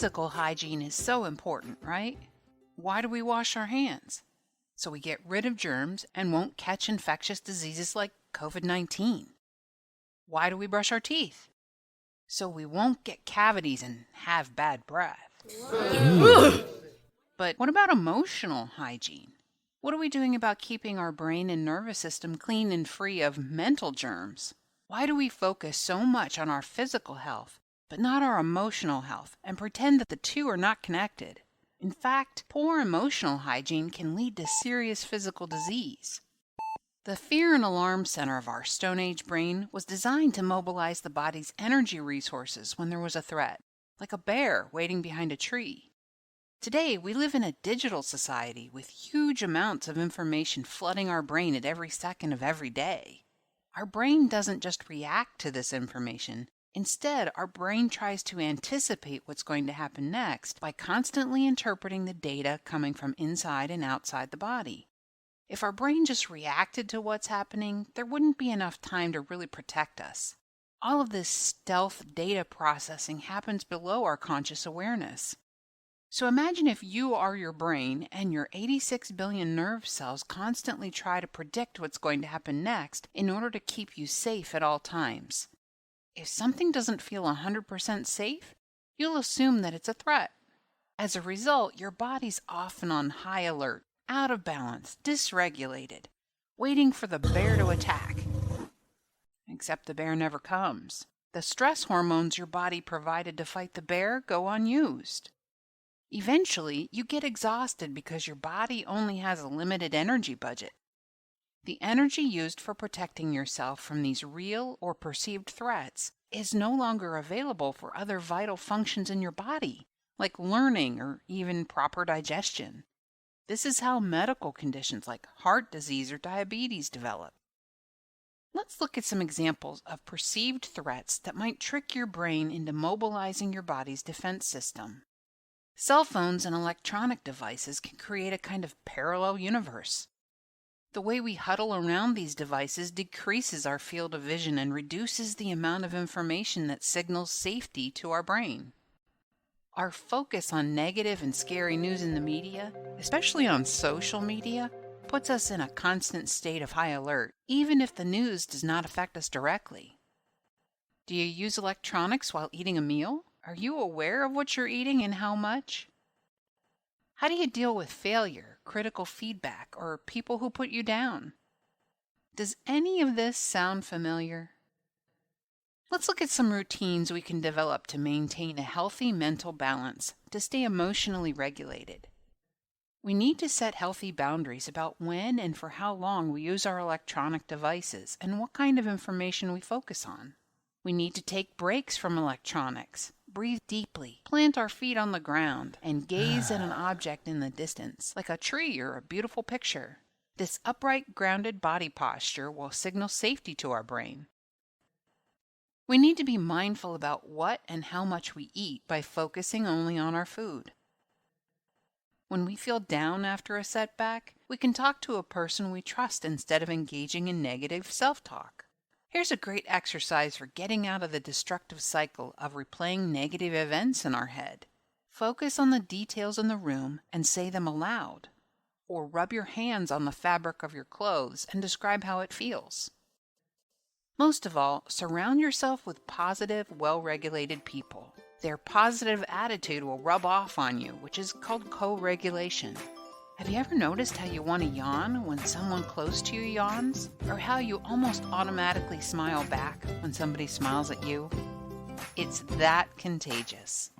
Physical hygiene is so important, right? Why do we wash our hands? So we get rid of germs and won't catch infectious diseases like COVID-19. Why do we brush our teeth? So we won't get cavities and have bad breath. But what about emotional hygiene? What are we doing about keeping our brain and nervous system clean and free of mental germs? Why do we focus so much on our physical health, but not our emotional health, and pretend that the two are not connected? In fact, poor emotional hygiene can lead to serious physical disease. The fear and alarm center of our Stone Age brain was designed to mobilize the body's energy resources when there was a threat, like a bear waiting behind a tree. Today, we live in a digital society with huge amounts of information flooding our brain at every second of every day. Our brain doesn't just react to this information. Instead, our brain tries to anticipate what's going to happen next by constantly interpreting the data coming from inside and outside the body. If our brain just reacted to what's happening, there wouldn't be enough time to really protect us. All of this stealth data processing happens below our conscious awareness. So imagine if you are your brain and your 86 billion nerve cells constantly try to predict what's going to happen next in order to keep you safe at all times. If something doesn't feel 100% safe, you'll assume that it's a threat. As a result, your body's often on high alert, out of balance, dysregulated, waiting for the bear to attack. Except the bear never comes. The stress hormones your body provided to fight the bear go unused. Eventually, you get exhausted because your body only has a limited energy budget. The energy used for protecting yourself from these real or perceived threats is no longer available for other vital functions in your body, like learning or even proper digestion. This is how medical conditions like heart disease or diabetes develop. Let's look at some examples of perceived threats that might trick your brain into mobilizing your body's defense system. Cell phones and electronic devices can create a kind of parallel universe. The way we huddle around these devices decreases our field of vision and reduces the amount of information that signals safety to our brain. Our focus on negative and scary news in the media, especially on social media, puts us in a constant state of high alert, even if the news does not affect us directly. Do you use electronics while eating a meal? Are you aware of what you're eating and how much? How do you deal with failure, critical feedback, or people who put you down? Does any of this sound familiar? Let's look at some routines we can develop to maintain a healthy mental balance, to stay emotionally regulated. We need to set healthy boundaries about when and for how long we use our electronic devices and what kind of information we focus on. We need to take breaks from electronics, breathe deeply, plant our feet on the ground, and gaze at an object in the distance, like a tree or a beautiful picture. This upright, grounded body posture will signal safety to our brain. We need to be mindful about what and how much we eat by focusing only on our food. When we feel down after a setback, we can talk to a person we trust instead of engaging in negative self-talk. Here's a great exercise for getting out of the destructive cycle of replaying negative events in our head. Focus on the details in the room and say them aloud, or rub your hands on the fabric of your clothes and describe how it feels. Most of all, surround yourself with positive, well-regulated people. Their positive attitude will rub off on you, which is called co-regulation. Have you ever noticed how you want to yawn when someone close to you yawns? Or how you almost automatically smile back when somebody smiles at you? It's that contagious.